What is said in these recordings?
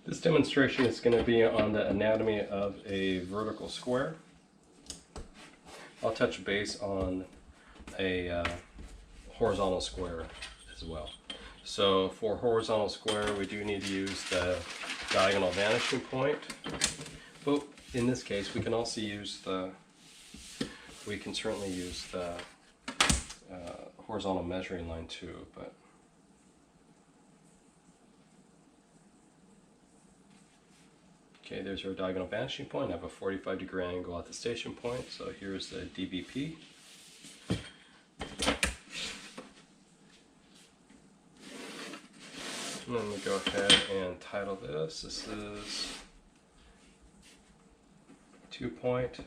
This demonstration is going to be on the anatomy of a vertical square. I'll touch base on a horizontal square as well. So for horizontal square, we do need to use the diagonal vanishing point. But in this case, we can also use we can certainly use the horizontal measuring line too. But okay, there's our diagonal vanishing point. I have a 45-degree angle at the station point. So here's the DVP. And then we go ahead and title this. This is 2-point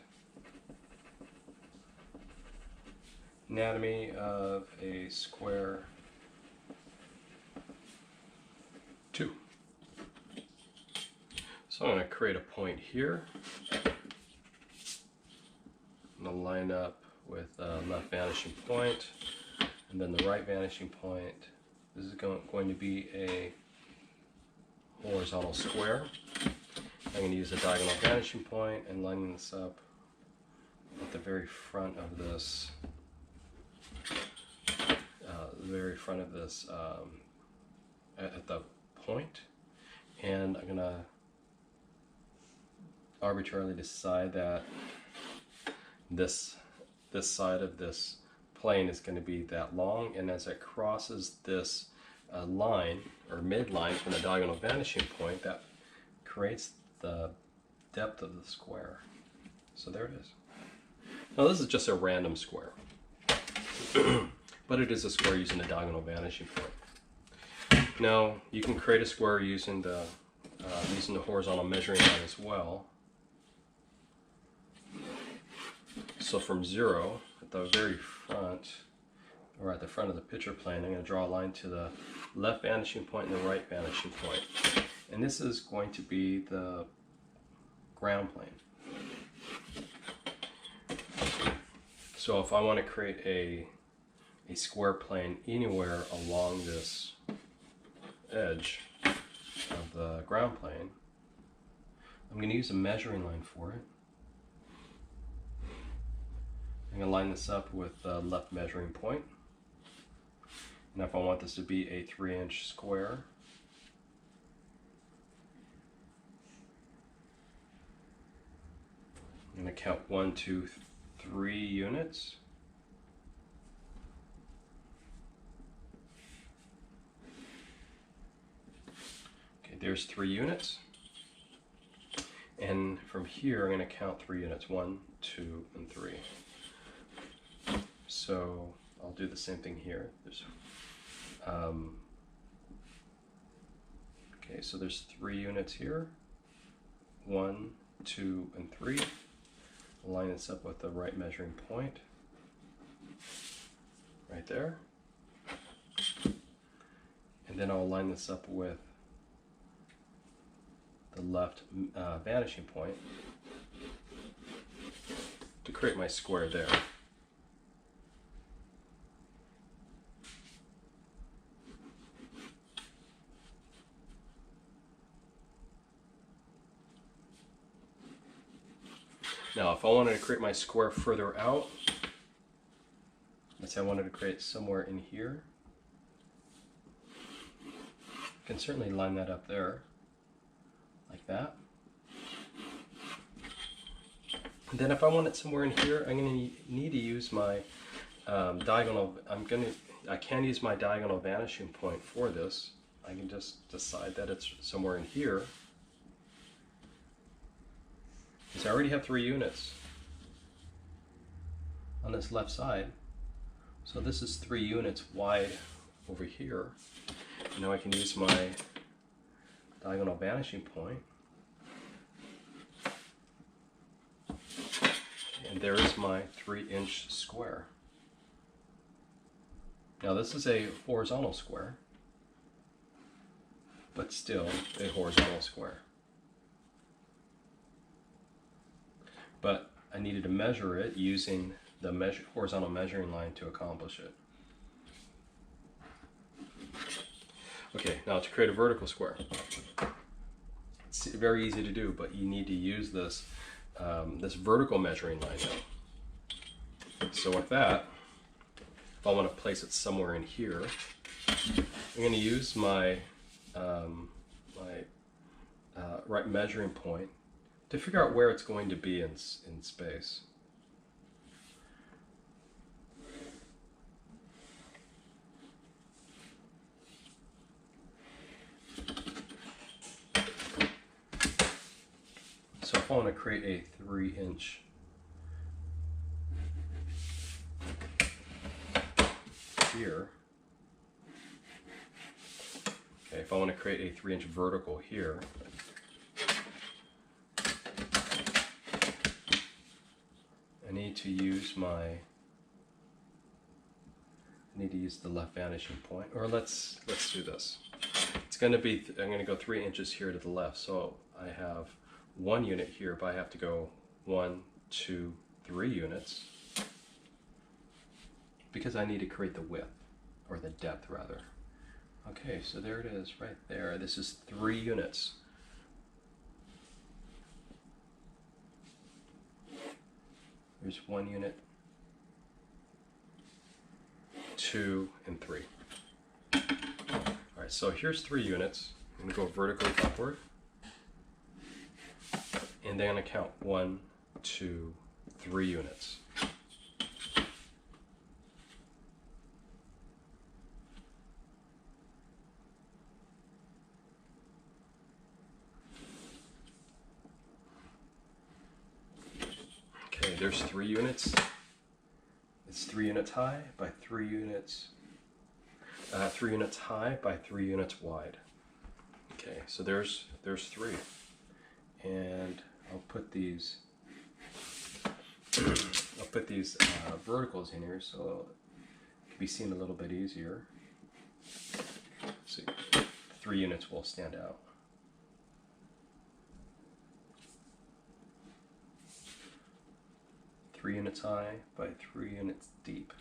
anatomy of a square 2. So I'm going to create a point here. I'm going to line up with the left vanishing point and then the right vanishing point. This is going to be a horizontal square. I'm going to use a diagonal vanishing point and line this up at the very front of this. At the point, and I'm going to arbitrarily decide that this side of this plane is going to be that long, and as it crosses this line or midline from the diagonal vanishing point, that creates the depth of the square. So there it is. Now this is just a random square, but it is a square using the diagonal vanishing point. Now you can create a square using the horizontal measuring line as well. So from 0 at the very front, or at the front of the picture plane, I'm going to draw a line to the left vanishing point and the right vanishing point. And this is going to be the ground plane. So if I want to create a square plane anywhere along this edge of the ground plane, I'm going to use a measuring line for it. I'm going to line this up with the left measuring point. And if I want this to be a 3-inch square, I'm going to count 1, 2, 3 units. Okay, there's 3 units. And from here, I'm going to count 3 units. 1, 2, and 3. So I'll do the same thing here. Okay, so there's 3 units here. 1, 2, and 3. I'll line this up with the right measuring point. Right there. And then I'll line this up with the left vanishing point to create my square there. Now, if I wanted to create my square further out, let's say I wanted to create somewhere in here, I can certainly line that up there, like that. And then if I want it somewhere in here, I'm going to need to use my diagonal. I can use my diagonal vanishing point for this. I can just decide that it's somewhere in here. Because I already have 3 units on this left side. So this is 3 units wide over here. And now I can use my diagonal vanishing point. And there is my 3-inch square. Now this is a horizontal square, but still a horizontal square. But I needed to measure it using the horizontal measuring line to accomplish it. Okay, now to create a vertical square. It's very easy to do, but you need to use this this vertical measuring line now. So with that, if I want to place it somewhere in here, I'm going to use my right measuring point to figure out where it's going to be in space. So if I want to create a 3-inch here, okay, if I want to create a 3-inch vertical here, I need to use the left vanishing point, or let's do this. It's going to be, I'm going to go 3 inches here to the left, so I have 1 unit here, but I have to go 1, 2, 3 units because I need to create the width, or the depth rather. Okay, so there it is right there. This is 3 units. There's 1 unit, 2, and 3. Alright, so here's 3 units. I'm going to go vertically upward. And then I'm going to count 1, 2, 3 units. Okay, there's 3 units. It's 3 units high by 3 units. 3 units high by 3 units wide. Okay, so there's 3, and I'll put these verticals in here so it can be seen a little bit easier. So 3 units will stand out. Three units high by 3 units deep.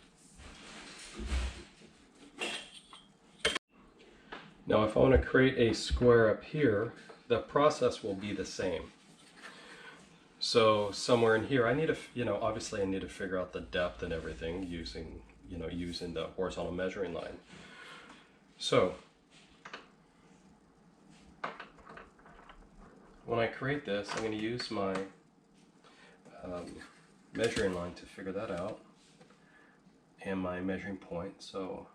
Now if I want to create a square up here, the process will be the same. So somewhere in here I need to, obviously I need to figure out the depth and everything using the horizontal measuring line. So when I create this, I'm going to use my measuring line to figure that out, and my measuring point. So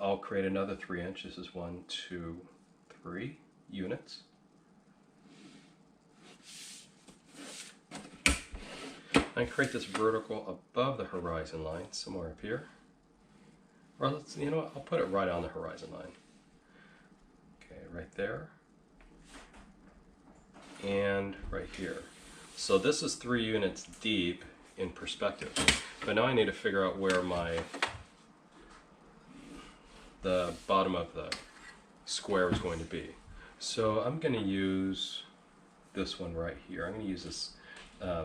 I'll create another 3 inch. This is 1, 2, 3 units. I create this vertical above the horizon line somewhere up here. Or I'll put it right on the horizon line. Okay, right there. And right here. So this is 3 units deep in perspective. But now I need to figure out where the bottom of the square is going to be. So I'm going to use this one right here. I'm going to use this.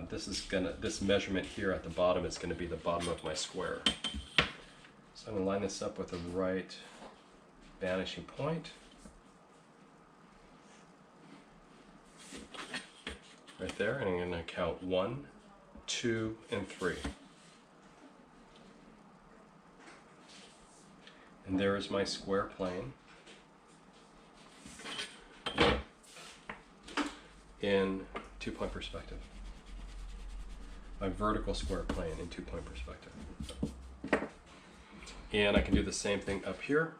This measurement here at the bottom is going to be the bottom of my square. So I'm going to line this up with the right vanishing point. Right there, and I'm going to count 1, 2, and 3. And there is my square plane in 2-point perspective. My vertical square plane in 2-point perspective. And I can do the same thing up here.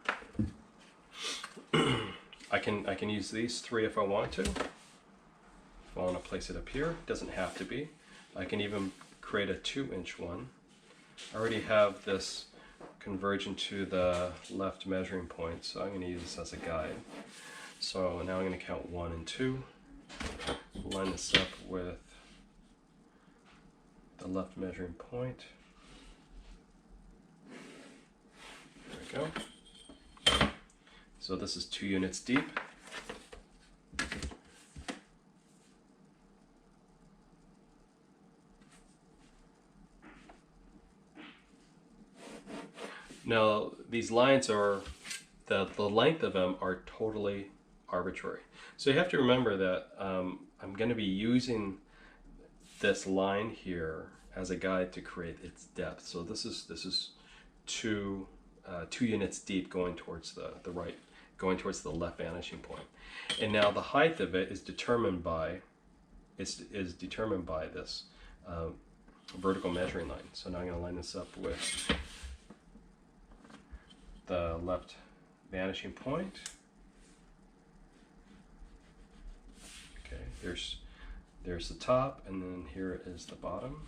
I can use these 3 if I want to. If I want to place it up here, it doesn't have to be. I can even create a 2-inch one. I already have this converging to the left measuring point, so I'm going to use this as a guide. So now I'm going to count 1 and 2, line this up with the left measuring point. There we go. So this is 2 units deep. Now these lines are the length of them are totally arbitrary. So you have to remember that I'm going to be using this line here as a guide to create its depth. So this is two units deep going towards the right, going towards the left vanishing point. And now the height of it is determined by this vertical measuring line. So now I'm going to line this up with the left vanishing point. Okay, there's the top, and then here is the bottom.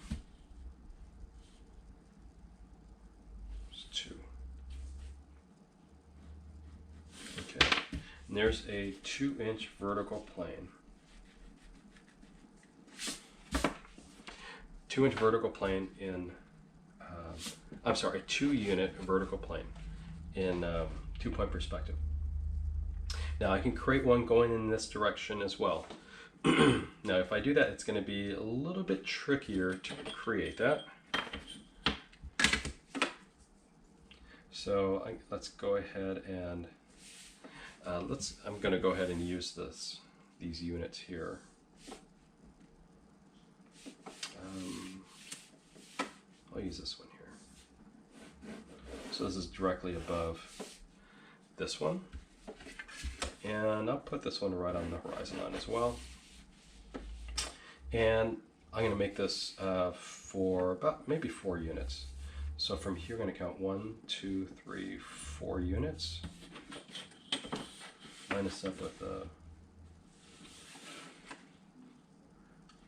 There's 2. Okay, and there's a 2-inch vertical plane. 2-inch vertical plane in, I'm sorry, 2-unit vertical plane in 2-point perspective. Now I can create one going in this direction as well. Now if I do that, it's going to be a little bit trickier to create that. So let's go ahead and I'm going to go ahead and use these units here. I'll use this one here. So this is directly above this one. And I'll put this one right on the horizon line as well. And I'm going to make this for about maybe 4 units. So from here, I'm going to count 1, 2, 3, 4 units. Line this up with the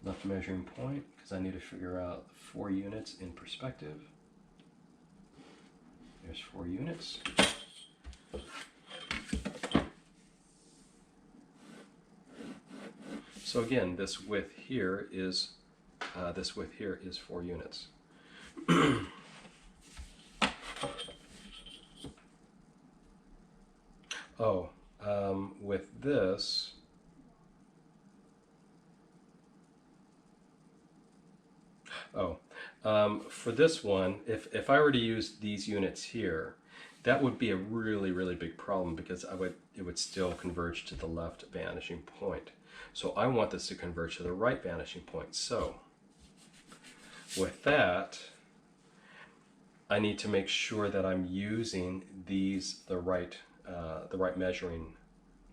left measuring point, because I need to figure out 4 units in perspective. There's 4 units. So again, this width here is 4 units. Oh, with this, for this one, if I were to use these units here, that would be a really big problem, because it would still converge to the left vanishing point. So I want this to converge to the right vanishing point. So with that, I need to make sure that I'm using the right measuring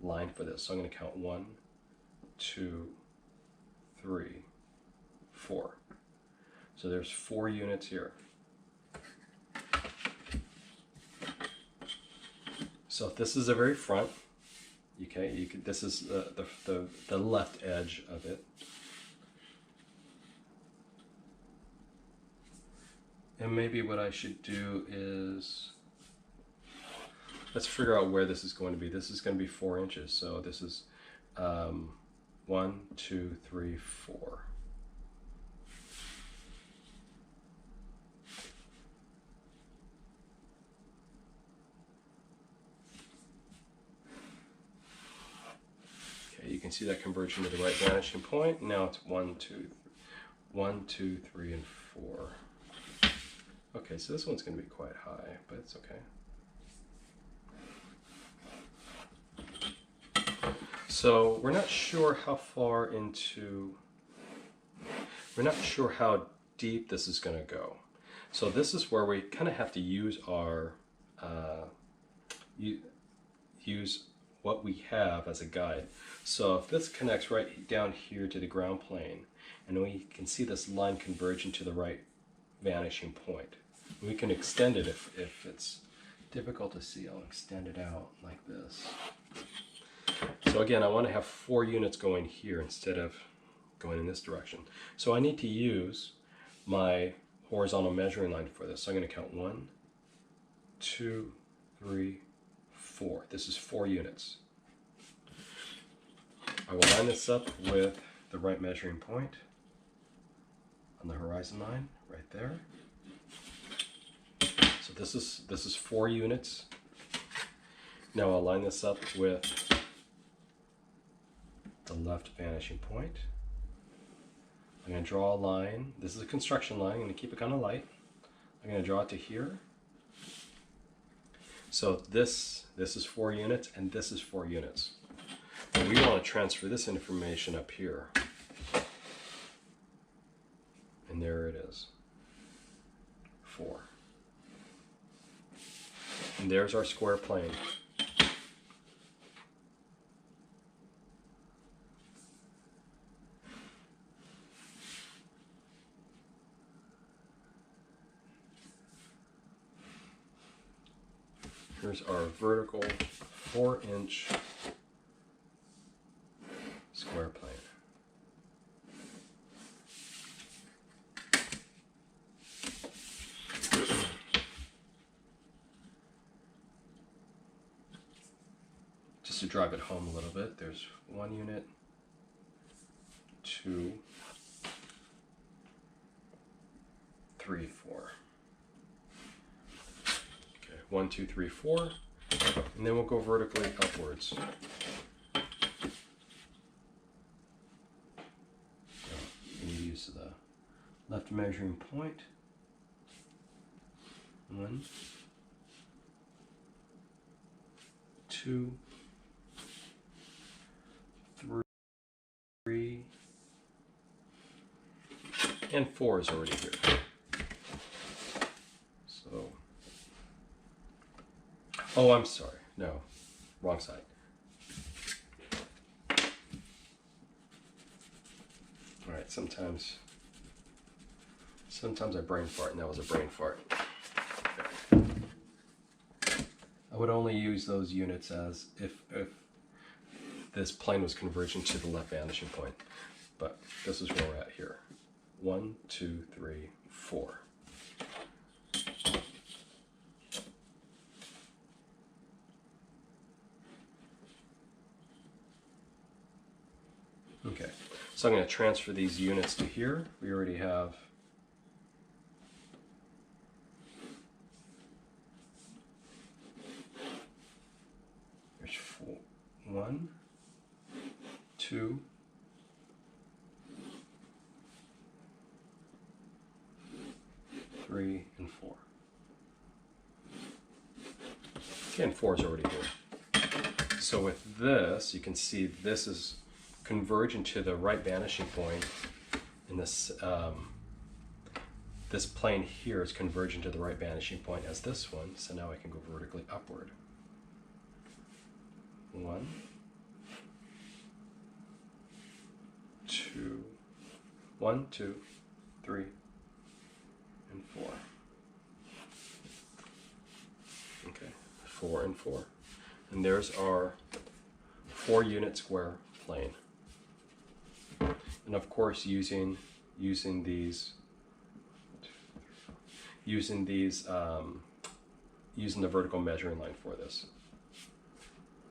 line for this. So I'm going to count 1, 2, 3, 4. So there's 4 units here. So if this is the very front, okay, this is the left edge of it. And maybe what I should do is, let's figure out where this is going to be. This is going to be 4 inches. So this is 1, 2, 3, 4. Okay, you can see that converging to the right vanishing point. Now it's 1, 2, 3, and 4. Okay, so this one's going to be quite high, but it's okay. So we're not sure how deep this is going to go. So this is where we kind of have to use our use what we have as a guide. So if this connects right down here to the ground plane, and we can see this line converging to the right vanishing point, we can extend it if it's difficult to see. I'll extend it out like this. So again, I want to have 4 units going here instead of going in this direction. So I need to use my horizontal measuring line for this. So I'm going to count 1, 2, 3, 4. This is 4 units. I will line this up with the right measuring point on the horizon line right there. So this is 4 units. Now I'll line this up with the left vanishing point. I'm going to draw a line. This is a construction line. I'm going to keep it kind of light. I'm going to draw it to here. So this is 4 units and this is 4 units. And we want to transfer this information up here. And there it is. 4. And there's our square plane. Here's our vertical 4-inch square plane. Just to drive it home a little bit, there's 1 unit, 2, 3, 4. 1, 2, 3, 4, and then we'll go vertically upwards. So we use the left measuring point. 1, 2, 3, and 4 is already here. So. Oh, I'm sorry. No, wrong side. All right, sometimes I brain fart, and that was a brain fart. Okay. I would only use those units as if this plane was converging to the left vanishing point. But this is where we're at here. 1, 2, 3, 4. Okay, so I'm going to transfer these units to here. We already have there's 4, 1, 2, 3, and 4. Again, 4 is already here. So with this, you can see this is converging to the right vanishing point, and this this plane here is converging to the right vanishing point as this one. So now I can go vertically upward. 1, 2, 1, 2, 3, and 4. Okay, 4 and 4, and there's our 4-unit square plane. And of course, using the vertical measuring line for this.